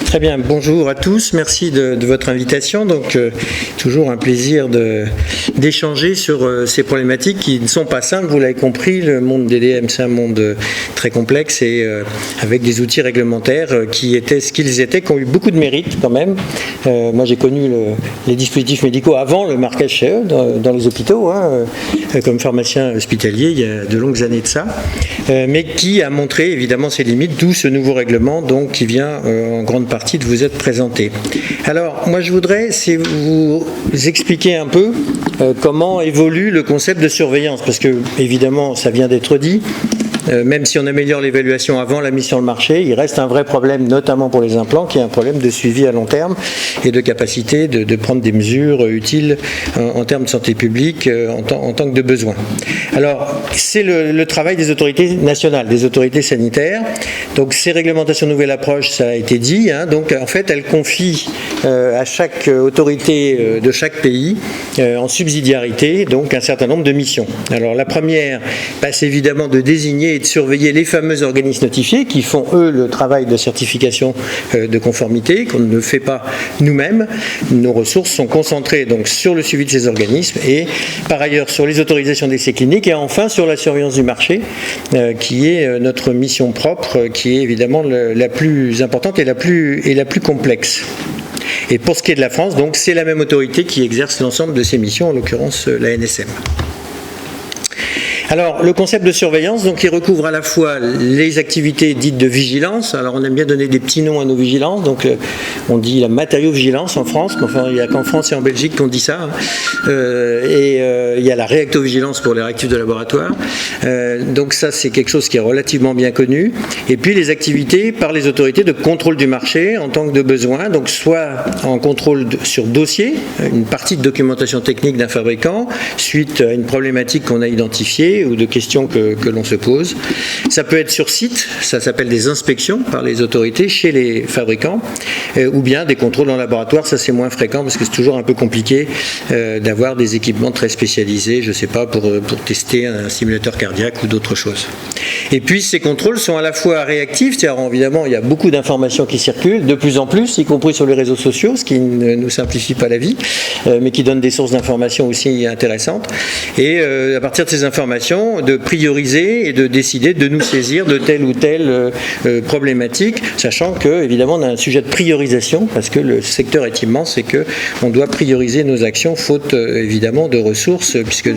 Très bien, bonjour à tous, merci de votre invitation. Donc, toujours un plaisir d'échanger sur ces problématiques qui ne sont pas simples, vous l'avez compris, le monde DDM c'est un monde très complexe et avec des outils réglementaires qui étaient ce qu'ils étaient, qui ont eu beaucoup de mérite quand même. Moi j'ai connu les dispositifs médicaux avant le marquage chez eux, dans les hôpitaux, comme pharmacien hospitalier il y a de longues années de ça, mais qui a montré évidemment ses limites, d'où ce nouveau règlement donc, qui vient en grande partie de vous être présenté. Alors, moi je voudrais vous expliquer un peu comment évolue le concept de surveillance, parce que évidemment ça vient d'être dit, même si on améliore l'évaluation avant la mise sur le marché, il reste un vrai problème, notamment pour les implants, qui est un problème de suivi à long terme et de capacité de prendre des mesures utiles en termes de santé publique en tant que de besoin. Alors, c'est le travail des autorités nationales, des autorités sanitaires. Donc, ces réglementations nouvelle approche, ça a été dit. Donc, en fait, elles confient à chaque autorité de chaque pays, en subsidiarité, donc un certain nombre de missions. Alors, la première, c'est évidemment de désigner et de surveiller les fameux organismes notifiés qui font, eux, le travail de certification de conformité, qu'on ne fait pas nous-mêmes. Nos ressources sont concentrées donc, sur le suivi de ces organismes et, par ailleurs, sur les autorisations d'essais cliniques et enfin sur la surveillance du marché, qui est notre mission propre, qui est évidemment la plus importante et la plus complexe. Et pour ce qui est de la France, donc, c'est la même autorité qui exerce l'ensemble de ces missions, en l'occurrence la NSM. Alors, le concept de surveillance, donc, il recouvre à la fois les activités dites de vigilance. Alors, on aime bien donner des petits noms à nos vigilances. Donc, on dit la matériaux-vigilance en France. Enfin, il n'y a qu'en France et en Belgique qu'on dit ça. Il y a la réactovigilance pour les réactifs de laboratoire. Donc, ça, c'est quelque chose qui est relativement bien connu. Et puis, les activités par les autorités de contrôle du marché en tant que de besoin. Donc, soit en contrôle sur dossier, une partie de documentation technique d'un fabricant, suite à une problématique qu'on a identifiée, ou de questions que l'on se pose. Ça peut être sur site, ça s'appelle des inspections par les autorités chez les fabricants, ou bien des contrôles en laboratoire, ça c'est moins fréquent parce que c'est toujours un peu compliqué d'avoir des équipements très spécialisés, je ne sais pas, pour tester un simulateur cardiaque ou d'autres choses. Et puis ces contrôles sont à la fois réactifs, c'est-à-dire évidemment il y a beaucoup d'informations qui circulent, de plus en plus, y compris sur les réseaux sociaux, ce qui ne nous simplifie pas la vie, mais qui donne des sources d'informations aussi intéressantes. Et à partir de ces informations, de prioriser et de décider de nous saisir de telle ou telle problématique, sachant que évidemment on a un sujet de priorisation parce que le secteur est immense et que on doit prioriser nos actions faute évidemment de ressources, puisque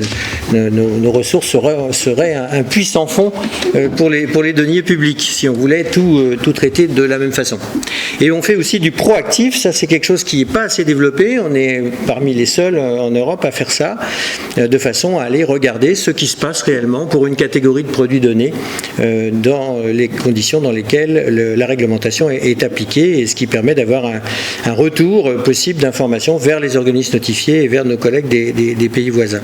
nos ressources seraient un puits sans fond pour les deniers publics si on voulait tout traiter de la même façon. Et on fait aussi du proactif, ça c'est quelque chose qui n'est pas assez développé, on est parmi les seuls en Europe à faire ça, de façon à aller regarder ce qui se passe réellement pour une catégorie de produits donnés dans les conditions dans lesquelles la réglementation est appliquée, et ce qui permet d'avoir un retour possible d'informations vers les organismes notifiés et vers nos collègues des pays voisins.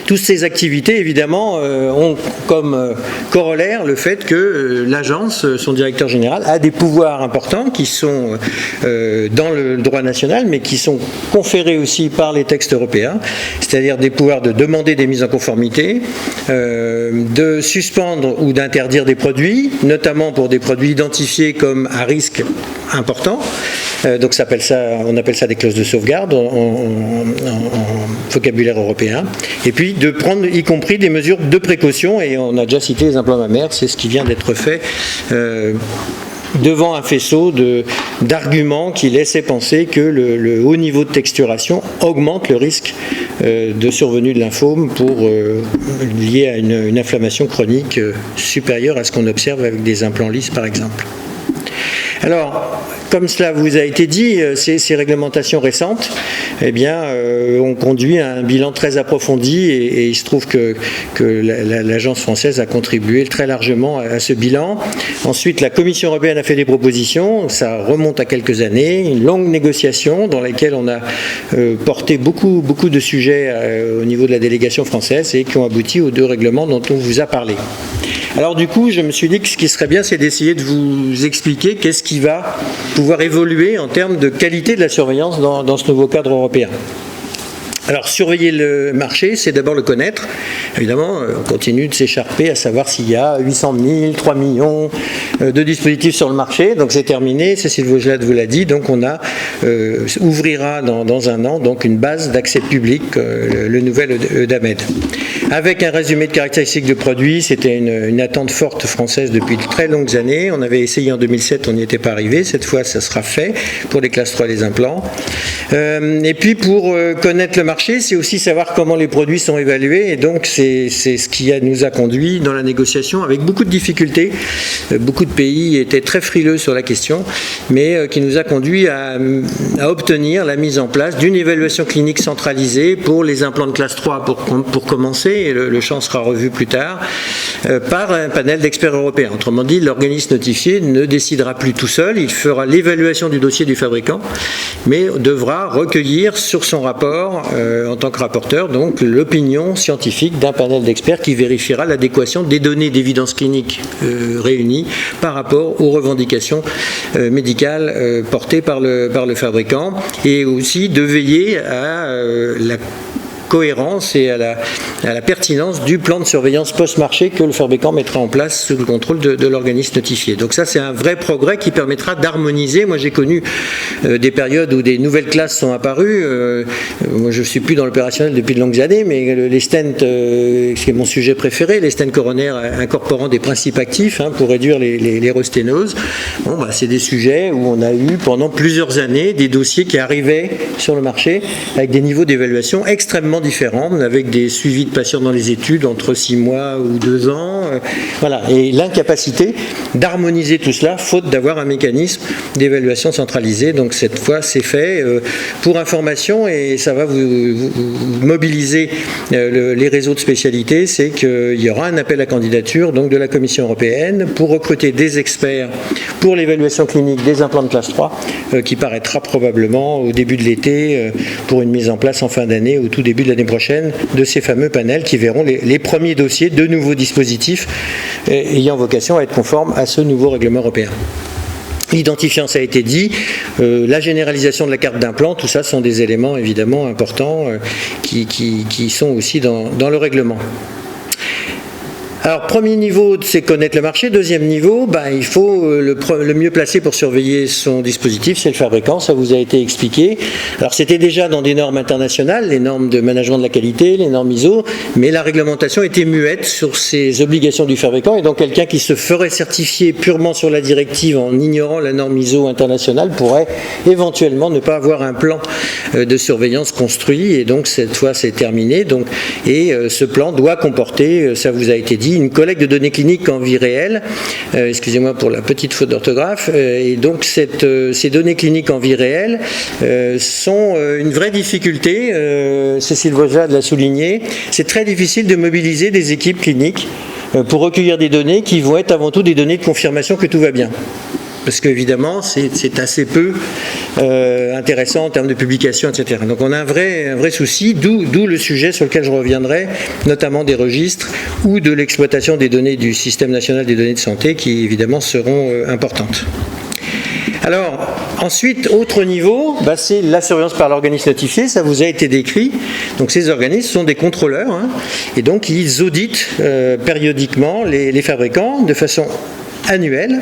Toutes ces activités, évidemment, ont comme corollaire le fait que l'agence, son directeur général, a des pouvoirs importants qui sont dans le droit national, mais qui sont conférés aussi par les textes européens, c'est-à-dire des pouvoirs de demander des mises en conformité, de suspendre ou d'interdire des produits, notamment pour des produits identifiés comme à risque important. Donc on appelle ça des clauses de sauvegarde en vocabulaire européen. Et puis de prendre y compris des mesures de précaution, et on a déjà cité les implants mammaires, c'est ce qui vient d'être fait devant un faisceau d'arguments qui laissaient penser que le haut niveau de texturation augmente le risque de survenue de lymphome lié à une inflammation chronique supérieure à ce qu'on observe avec des implants lisses par exemple. Alors, comme cela vous a été dit, ces réglementations récentes ont conduit à un bilan très approfondi et il se trouve que l'agence française a contribué très largement à ce bilan. Ensuite, la Commission européenne a fait des propositions, ça remonte à quelques années, une longue négociation dans laquelle on a porté beaucoup de sujets au niveau de la délégation française et qui ont abouti aux deux règlements dont on vous a parlé. Alors du coup, je me suis dit que ce qui serait bien, c'est d'essayer de vous expliquer qu'est-ce qui va pouvoir évoluer en termes de qualité de la surveillance dans ce nouveau cadre européen. Alors, surveiller le marché, c'est d'abord le connaître. Évidemment, on continue de s'écharper à savoir s'il y a 800 000, 3 millions de dispositifs sur le marché. Donc, c'est terminé. Cécile Vaugelade vous l'a dit. Donc, on ouvrira dans un an donc une base d'accès public, le nouvel EDAMED. Avec un résumé de caractéristiques de produits, c'était une attente forte française depuis de très longues années. On avait essayé en 2007, on n'y était pas arrivé. Cette fois, ça sera fait pour les classes 3 et les implants. Et puis, pour connaître le marché, c'est aussi savoir comment les produits sont évalués, et donc c'est ce qui nous a conduit dans la négociation avec beaucoup de difficultés. Beaucoup de pays étaient très frileux sur la question, mais qui nous a conduit à obtenir la mise en place d'une évaluation clinique centralisée pour les implants de classe 3 pour commencer, et le champ sera revu plus tard, par un panel d'experts européens. Autrement dit, l'organisme notifié ne décidera plus tout seul, il fera l'évaluation du dossier du fabricant, mais devra recueillir sur son rapport en tant que rapporteur, donc l'opinion scientifique d'un panel d'experts qui vérifiera l'adéquation des données d'évidence clinique réunies par rapport aux revendications médicales portées par le fabricant, et aussi de veiller à la cohérence et à la pertinence du plan de surveillance post-marché que le fabricant mettra en place sous le contrôle de l'organisme notifié. Donc ça, c'est un vrai progrès qui permettra d'harmoniser. Moi, j'ai connu des périodes où des nouvelles classes sont apparues. Moi, je ne suis plus dans l'opérationnel depuis de longues années, mais les stents, c'est mon sujet préféré, les stents coronaires incorporant des principes actifs pour réduire les resténoses. Bon, c'est des sujets où on a eu pendant plusieurs années des dossiers qui arrivaient sur le marché avec des niveaux d'évaluation extrêmement différents, avec des suivis de patients dans les études entre 6 mois ou 2 ans. Voilà. Et l'incapacité d'harmoniser tout cela, faute d'avoir un mécanisme d'évaluation centralisé. Donc cette fois, c'est fait. Pour information, et ça va vous mobiliser les réseaux de spécialités, c'est qu'il y aura un appel à candidature donc de la Commission européenne pour recruter des experts pour l'évaluation clinique des implants de classe 3, qui paraîtra probablement au début de l'été pour une mise en place en fin d'année, au tout début de l'année prochaine, de ces fameux panels qui verront les premiers dossiers de nouveaux dispositifs ayant vocation à être conformes à ce nouveau règlement européen. L'identifiant, ça a été dit, la généralisation de la carte d'implant, tout ça sont des éléments évidemment importants qui sont aussi dans le règlement. Alors, premier niveau, c'est connaître le marché. Deuxième niveau, il faut le mieux placé pour surveiller son dispositif, c'est le fabricant. Ça vous a été expliqué. Alors, c'était déjà dans des normes internationales, les normes de management de la qualité, les normes ISO, mais la réglementation était muette sur ces obligations du fabricant, et donc quelqu'un qui se ferait certifier purement sur la directive en ignorant la norme ISO internationale pourrait éventuellement ne pas avoir un plan de surveillance construit, et donc cette fois c'est terminé. Et ce plan doit comporter, ça vous a été dit, une collecte de données cliniques en vie réelle, excusez-moi pour la petite faute d'orthographe, et donc ces données cliniques en vie réelle sont une vraie difficulté, Cécile Vaugelade l'a souligné, c'est très difficile de mobiliser des équipes cliniques pour recueillir des données qui vont être avant tout des données de confirmation que tout va bien. Parce qu'évidemment, c'est assez peu intéressant en termes de publication, etc. Donc on a un vrai souci, d'où le sujet sur lequel je reviendrai, notamment des registres ou de l'exploitation des données du système national des données de santé, qui évidemment seront importantes. Alors, ensuite, autre niveau, c'est la surveillance par l'organisme notifié, ça vous a été décrit. Donc ces organismes sont des contrôleurs, et donc ils auditent périodiquement les fabricants de façon annuelle,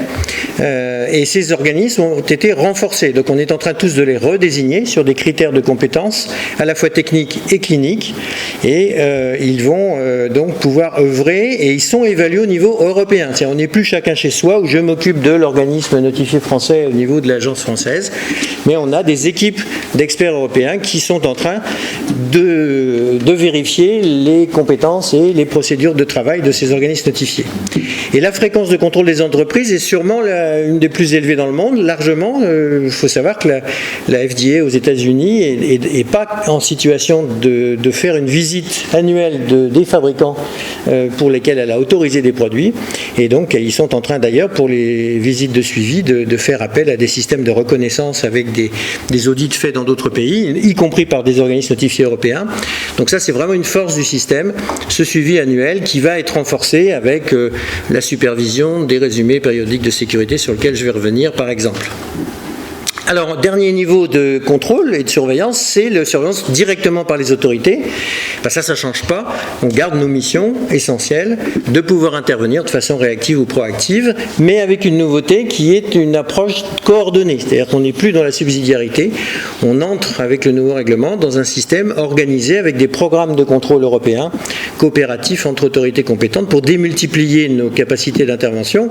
et ces organismes ont été renforcés. Donc on est en train tous de les redésigner sur des critères de compétences à la fois techniques et cliniques, et ils vont donc pouvoir œuvrer, et ils sont évalués au niveau européen. C'est-à-dire, on n'est plus chacun chez soi, où je m'occupe de l'organisme notifié français au niveau de l'agence française, mais on a des équipes d'experts européens qui sont en train de vérifier les compétences et les procédures de travail de ces organismes notifiés. Et la fréquence de contrôle des entreprises est sûrement une des plus élevées dans le monde, largement. Il faut savoir que la FDA aux États-Unis n'est pas en situation de faire une visite annuelle des fabricants pour lesquels elle a autorisé des produits. Et donc, ils sont en train d'ailleurs, pour les visites de suivi, de faire appel à des systèmes de reconnaissance avec des audits faits dans d'autres pays, y compris par des organismes notifiés européens. Donc ça, c'est vraiment une force du système, ce suivi annuel qui va être renforcé avec la supervision des résumés périodiques de sécurité sur lesquels je vais revenir par exemple. Alors, dernier niveau de contrôle et de surveillance, c'est la surveillance directement par les autorités. Ben ça ne change pas. On garde nos missions essentielles de pouvoir intervenir de façon réactive ou proactive, mais avec une nouveauté qui est une approche coordonnée. C'est-à-dire qu'on n'est plus dans la subsidiarité. On entre avec le nouveau règlement dans un système organisé avec des programmes de contrôle européens coopératifs entre autorités compétentes pour démultiplier nos capacités d'intervention,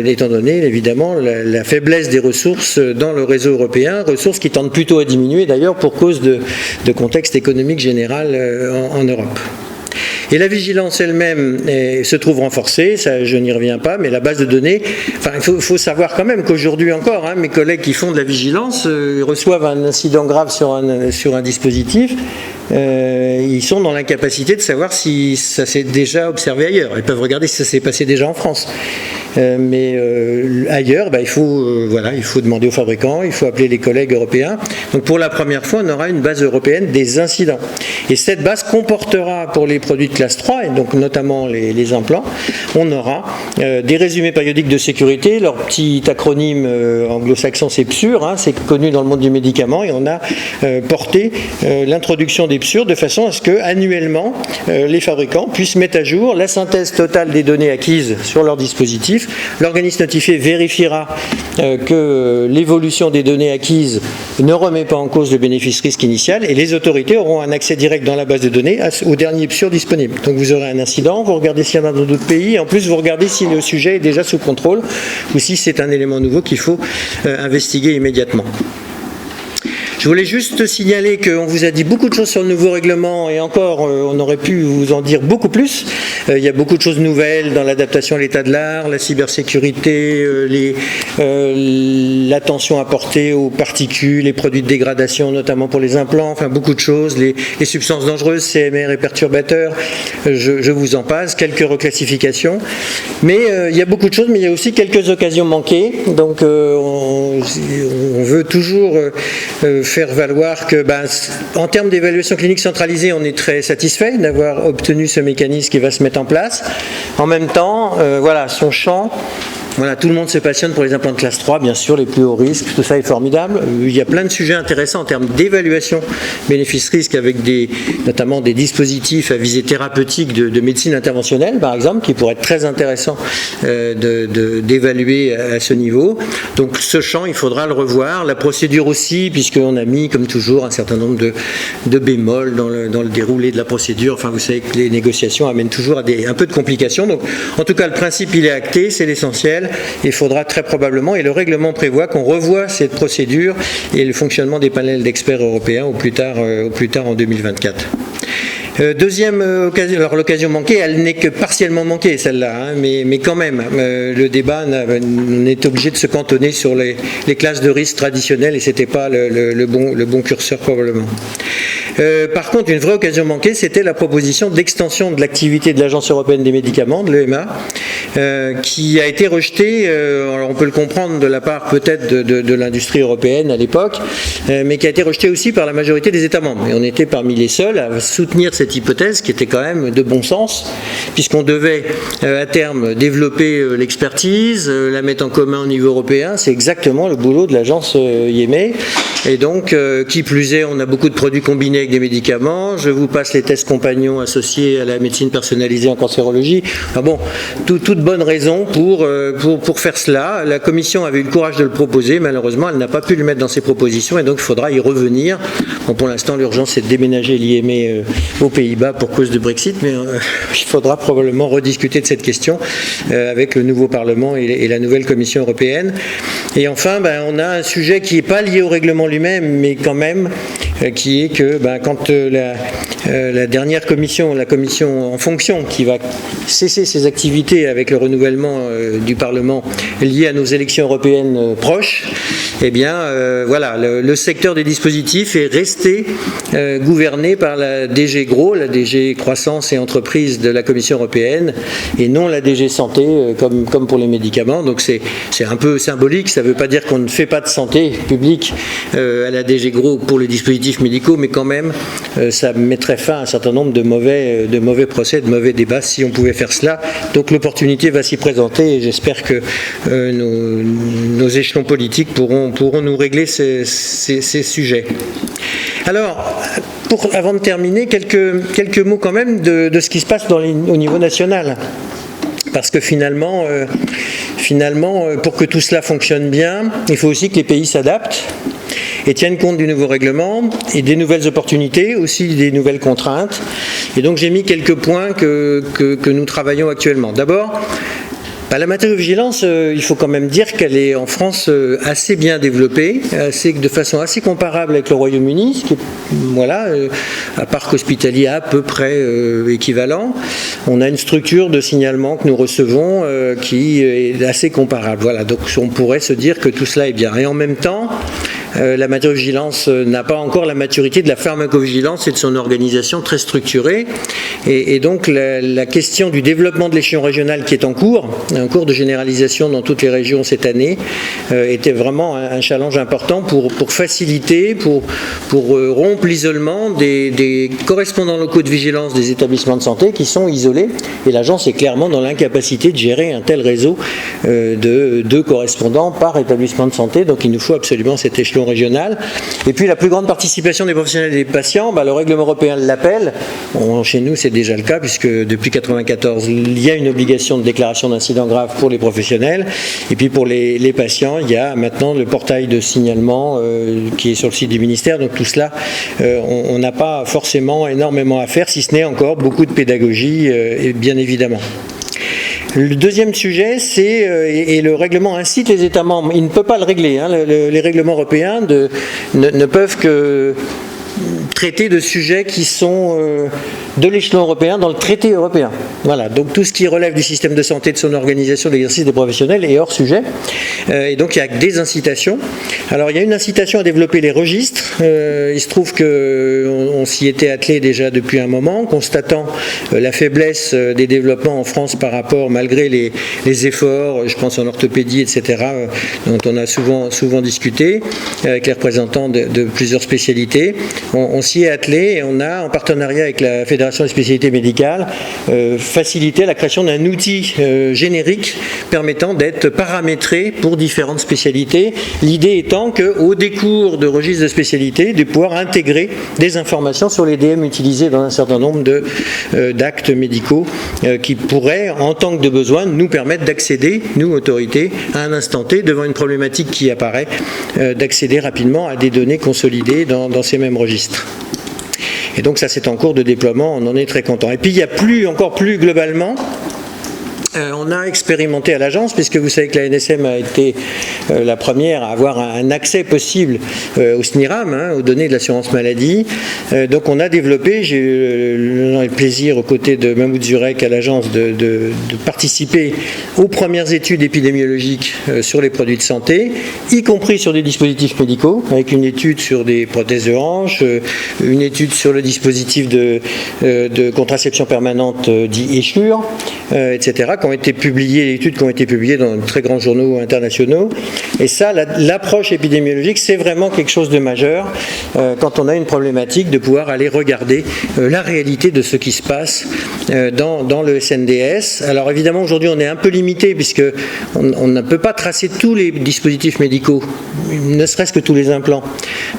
étant donné évidemment la faiblesse des ressources dans le réseau européen, ressources qui tendent plutôt à diminuer d'ailleurs pour cause de contexte économique général en Europe. Et la vigilance elle-même se trouve renforcée, ça, je n'y reviens pas, mais la base de données, enfin, il faut savoir quand même qu'aujourd'hui encore, mes collègues qui font de la vigilance reçoivent un incident grave sur un dispositif, ils sont dans l'incapacité de savoir si ça s'est déjà observé ailleurs. Ils peuvent regarder si ça s'est passé déjà en France. Mais ailleurs, il faut demander aux fabricants, il faut appeler les collègues européens. Donc pour la première fois, on aura une base européenne des incidents. Et cette base comportera pour les produits de classe 3, et donc notamment les implants, on aura des résumés périodiques de sécurité. Leur petit acronyme anglo-saxon, c'est PSUR, c'est connu dans le monde du médicament, et on a porté l'introduction des PSUR de façon à ce que annuellement les fabricants puissent mettre à jour la synthèse totale des données acquises sur leur dispositif. L'organisme notifié vérifiera que l'évolution des données acquises ne remet pas en cause le bénéfice-risque initial, et les autorités auront un accès direct dans la base de données au dernier PSUR disponible. Donc vous aurez un incident, vous regardez s'il y en a dans d'autres pays, et en plus vous regardez si le sujet est déjà sous contrôle ou si c'est un élément nouveau qu'il faut investiguer immédiatement. Je voulais juste signaler qu'on vous a dit beaucoup de choses sur le nouveau règlement, et encore, on aurait pu vous en dire beaucoup plus. Il y a beaucoup de choses nouvelles dans l'adaptation à l'état de l'art, la cybersécurité, l'attention apportée aux particules, les produits de dégradation, notamment pour les implants, enfin beaucoup de choses, les substances dangereuses, CMR et perturbateurs, je vous en passe, quelques reclassifications. Mais il y a beaucoup de choses, mais il y a aussi quelques occasions manquées. Donc on veut toujours faire valoir que, en termes d'évaluation clinique centralisée, on est très satisfait d'avoir obtenu ce mécanisme qui va se mettre en place. En même temps, son champ, tout le monde se passionne pour les implants de classe 3, bien sûr, les plus hauts risques, tout ça est formidable. Il y a plein de sujets intéressants en termes d'évaluation bénéfice-risque, avec notamment des dispositifs à visée thérapeutique de médecine interventionnelle, par exemple, qui pourraient être très intéressants d'évaluer à ce niveau. Donc ce champ, il faudra le revoir. La procédure aussi, puisqu'on a mis, comme toujours, un certain nombre de bémols dans le déroulé de la procédure. Enfin, vous savez que les négociations amènent toujours à un peu de complications. Donc, en tout cas, le principe, il est acté, c'est l'essentiel. Il faudra très probablement, et le règlement prévoit qu'on revoie cette procédure et le fonctionnement des panels d'experts européens au plus tard en 2024. Deuxième occasion, alors l'occasion manquée, elle n'est que partiellement manquée celle-là, mais quand même, le débat, on est obligé de se cantonner sur les classes de risque traditionnelles, et c'était pas le bon curseur probablement. Par contre, une vraie occasion manquée, c'était la proposition d'extension de l'activité de l'Agence européenne des médicaments, de l'EMA, qui a été rejetée, alors on peut le comprendre de la part peut-être de l'industrie européenne à l'époque, mais qui a été rejetée aussi par la majorité des États membres. Et on était parmi les seuls à soutenir cette hypothèse qui était quand même de bon sens, puisqu'on devait à terme développer l'expertise, la mettre en commun au niveau européen. C'est exactement le boulot de l'agence IME. Et donc, qui plus est, on a beaucoup de produits combinés avec des médicaments. Je vous passe les tests compagnons associés à la médecine personnalisée en cancérologie. Enfin bon, toute bonne raison pour faire cela. La Commission avait eu le courage de le proposer. Malheureusement, elle n'a pas pu le mettre dans ses propositions, et donc il faudra y revenir. Bon, pour l'instant, l'urgence, c'est de déménager l'IME aux Pays-Bas pour cause de Brexit, mais il faudra probablement rediscuter de cette question avec le nouveau Parlement et la nouvelle Commission européenne. Et enfin, on a un sujet qui n'est pas lié au règlement lui-même, mais quand même, qui est que quand la dernière commission, la commission en fonction, qui va cesser ses activités avec le renouvellement du Parlement lié à nos élections européennes proches, le secteur des dispositifs est resté gouverné par la DG Gros, la DG Croissance et Entreprises de la Commission européenne, et non la DG Santé, comme pour les médicaments. Donc c'est un peu symbolique, ça ne veut pas dire qu'on ne fait pas de santé publique à la DG Gros pour les dispositifs médicaux, mais quand même ça mettrait fin à un certain nombre de mauvais procès, de mauvais débats, si on pouvait faire cela. Donc l'opportunité va s'y présenter et j'espère que nos échelons politiques pourront nous régler ces sujets. Alors, avant de terminer, quelques mots quand même de ce qui se passe au niveau national. Parce que finalement, pour que tout cela fonctionne bien, il faut aussi que les pays s'adaptent et tiennent compte du nouveau règlement et des nouvelles opportunités, aussi des nouvelles contraintes. Et donc j'ai mis quelques points que nous travaillons actuellement. D'abord, la matériovigilance, il faut quand même dire qu'elle est en France assez bien développée, de façon assez comparable avec le Royaume-Uni, ce qui est, un parc hospitalier à peu près équivalent. On a une structure de signalement que nous recevons qui est assez comparable. Voilà, donc on pourrait se dire que tout cela est bien. Et en même temps, la matériovigilance n'a pas encore la maturité de la pharmacovigilance et de son organisation très structurée. Et donc la question du développement de l'échelon régional qui est en cours de généralisation dans toutes les régions cette année, était vraiment un challenge important pour faciliter, pour rompre l'isolement des correspondants locaux de vigilance des établissements de santé qui sont isolés. Et l'agence est clairement dans l'incapacité de gérer un tel réseau de 2 correspondants par établissement de santé. Donc il nous faut absolument cet échelon régional. Et puis la plus grande participation des professionnels et des patients, le règlement européen l'appelle. Chez nous, c'est déjà le cas, puisque depuis 1994, il y a une obligation de déclaration d'incidents graves pour les professionnels. Et puis pour les patients, il y a maintenant le portail de signalement qui est sur le site du ministère. Donc tout cela, on n'a pas forcément énormément à faire, si ce n'est encore beaucoup de pédagogie, et bien évidemment. Le deuxième sujet, c'est, et le règlement incite les États membres, il ne peut pas le régler, les règlements européens ne peuvent que traiter de sujets qui sont de l'échelon européen dans le traité européen. Voilà, donc tout ce qui relève du système de santé, de son organisation, de l'exercice des professionnels est hors sujet. Et donc il y a des incitations. Alors il y a une incitation à développer les registres. Il se trouve qu'on s'y était attelé déjà depuis un moment, constatant la faiblesse des développements en France par rapport, malgré les efforts, je pense en orthopédie, etc., dont on a souvent discuté avec les représentants de plusieurs spécialités. On s'y est attelé et on a, en partenariat avec la Fédération des spécialités médicales, facilité la création d'un outil générique permettant d'être paramétré pour différentes spécialités. L'idée étant qu'au décours de registres de spécialités, de pouvoir intégrer des informations sur les DM utilisés dans un certain nombre d'actes médicaux qui pourraient, en tant que de besoin, nous permettre d'accéder, nous, autorités, à un instant T, devant une problématique qui apparaît, d'accéder rapidement à des données consolidées dans ces mêmes registres. Et donc ça, c'est en cours de déploiement, on en est très content. Et puis il y a encore plus globalement, on a expérimenté à l'agence, puisque vous savez que la NSM a été la première à avoir un accès possible au SNIRAM, aux données de l'assurance maladie. Donc on a développé, j'ai eu le plaisir aux côtés de Mahmoud Zurek à l'agence de participer aux premières études épidémiologiques sur les produits de santé, y compris sur des dispositifs médicaux, avec une étude sur des prothèses de hanche, une étude sur le dispositif de contraception permanente dit ESSURE, etc., qui ont été publiées, les études qui ont été publiées dans de très grands journaux internationaux. Et ça, l'approche épidémiologique, c'est vraiment quelque chose de majeur quand on a une problématique, de pouvoir aller regarder la réalité de ce qui se passe dans le SNDS. Alors évidemment, aujourd'hui, on est un peu limité, puisque on ne peut pas tracer tous les dispositifs médicaux, ne serait-ce que tous les implants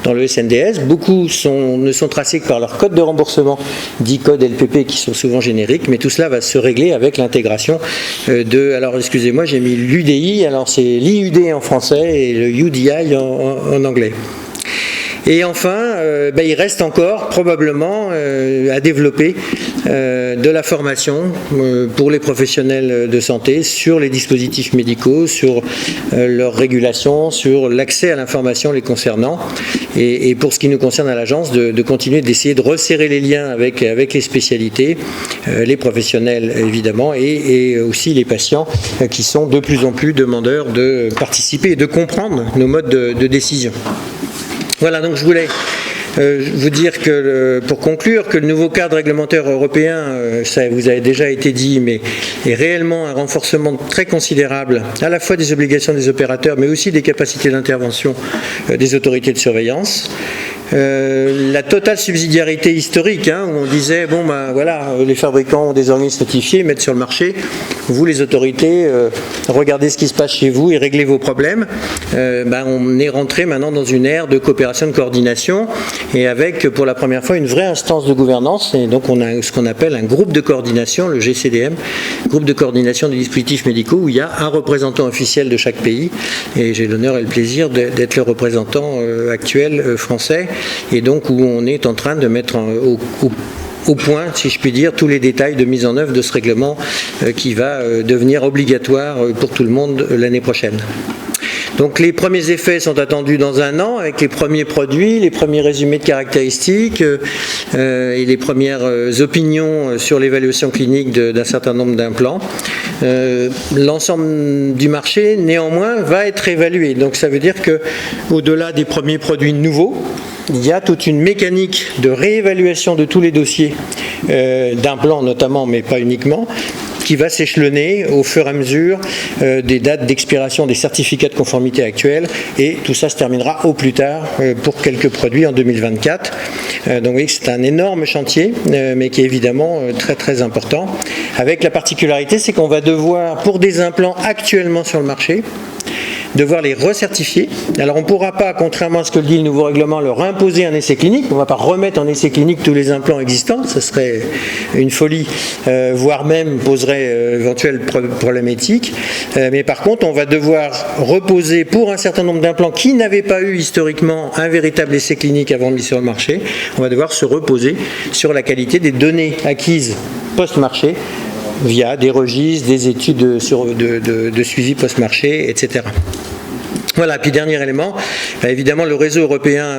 dans le SNDS. Beaucoup ne sont tracés que par leur code de remboursement, dit code LPP, qui sont souvent génériques, mais tout cela va se régler avec l'intégration alors excusez-moi, j'ai mis l'UDI, alors c'est l'IUD en français et le UDI en anglais. Et enfin, il reste encore probablement à développer de la formation pour les professionnels de santé sur les dispositifs médicaux, sur leur régulation, sur l'accès à l'information les concernant. Et pour ce qui nous concerne à l'agence, de continuer d'essayer de resserrer les liens avec les spécialités, les professionnels évidemment, et aussi les patients qui sont de plus en plus demandeurs de participer et de comprendre nos modes de décision. Voilà, donc je voulais vous dire que, pour conclure, que le nouveau cadre réglementaire européen, ça vous a déjà été dit, mais est réellement un renforcement très considérable, à la fois des obligations des opérateurs, mais aussi des capacités d'intervention des autorités de surveillance. la totale subsidiarité historique, hein, où on disait, bon ben voilà, les fabricants ont des organismes notifiés, mettent sur le marché, vous les autorités, regardez ce qui se passe chez vous et réglez vos problèmes. On est rentré maintenant dans une ère de coopération, de coordination, et avec pour la première fois une vraie instance de gouvernance, et donc on a ce qu'on appelle un groupe de coordination, le GCDM, groupe de coordination des dispositifs médicaux, où il y a un représentant officiel de chaque pays, et j'ai l'honneur et le plaisir d'être le représentant actuel français, et donc où on est en train de mettre au point, si je puis dire, tous les détails de mise en œuvre de ce règlement qui va devenir obligatoire pour tout le monde l'année prochaine. Donc les premiers effets sont attendus dans 1 an avec les premiers produits, les premiers résumés de caractéristiques et les premières opinions sur l'évaluation clinique d'un certain nombre d'implants. L'ensemble du marché, néanmoins, va être évalué. Donc ça veut dire qu'au-delà des premiers produits nouveaux, il y a toute une mécanique de réévaluation de tous les dossiers, d'implants notamment, mais pas uniquement, qui va s'échelonner au fur et à mesure des dates d'expiration des certificats de conformité actuels, et tout ça se terminera au plus tard pour quelques produits en 2024. Donc vous voyez que c'est un énorme chantier, mais qui est évidemment très très important, avec la particularité, c'est qu'on va devoir, pour des implants actuellement sur le marché, devoir les recertifier. Alors on ne pourra pas, contrairement à ce que dit le nouveau règlement, leur imposer un essai clinique. On ne va pas remettre en essai clinique tous les implants existants, ce serait une folie, voire même poserait éventuelle problème éthique. Mais par contre, on va devoir reposer pour un certain nombre d'implants qui n'avaient pas eu historiquement un véritable essai clinique avant de mise sur le marché, on va devoir se reposer sur la qualité des données acquises post-marché via des registres, des études de suivi post-marché, etc. Voilà, puis dernier élément, évidemment le réseau européen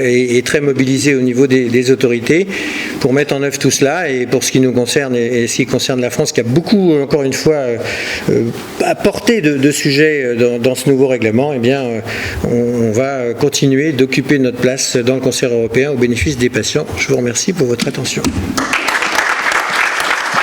est très mobilisé au niveau des autorités pour mettre en œuvre tout cela, et pour ce qui nous concerne et ce qui concerne la France, qui a beaucoup, encore une fois, apporté de sujets dans ce nouveau règlement, eh bien, on va continuer d'occuper notre place dans le concert européen au bénéfice des patients. Je vous remercie pour votre attention.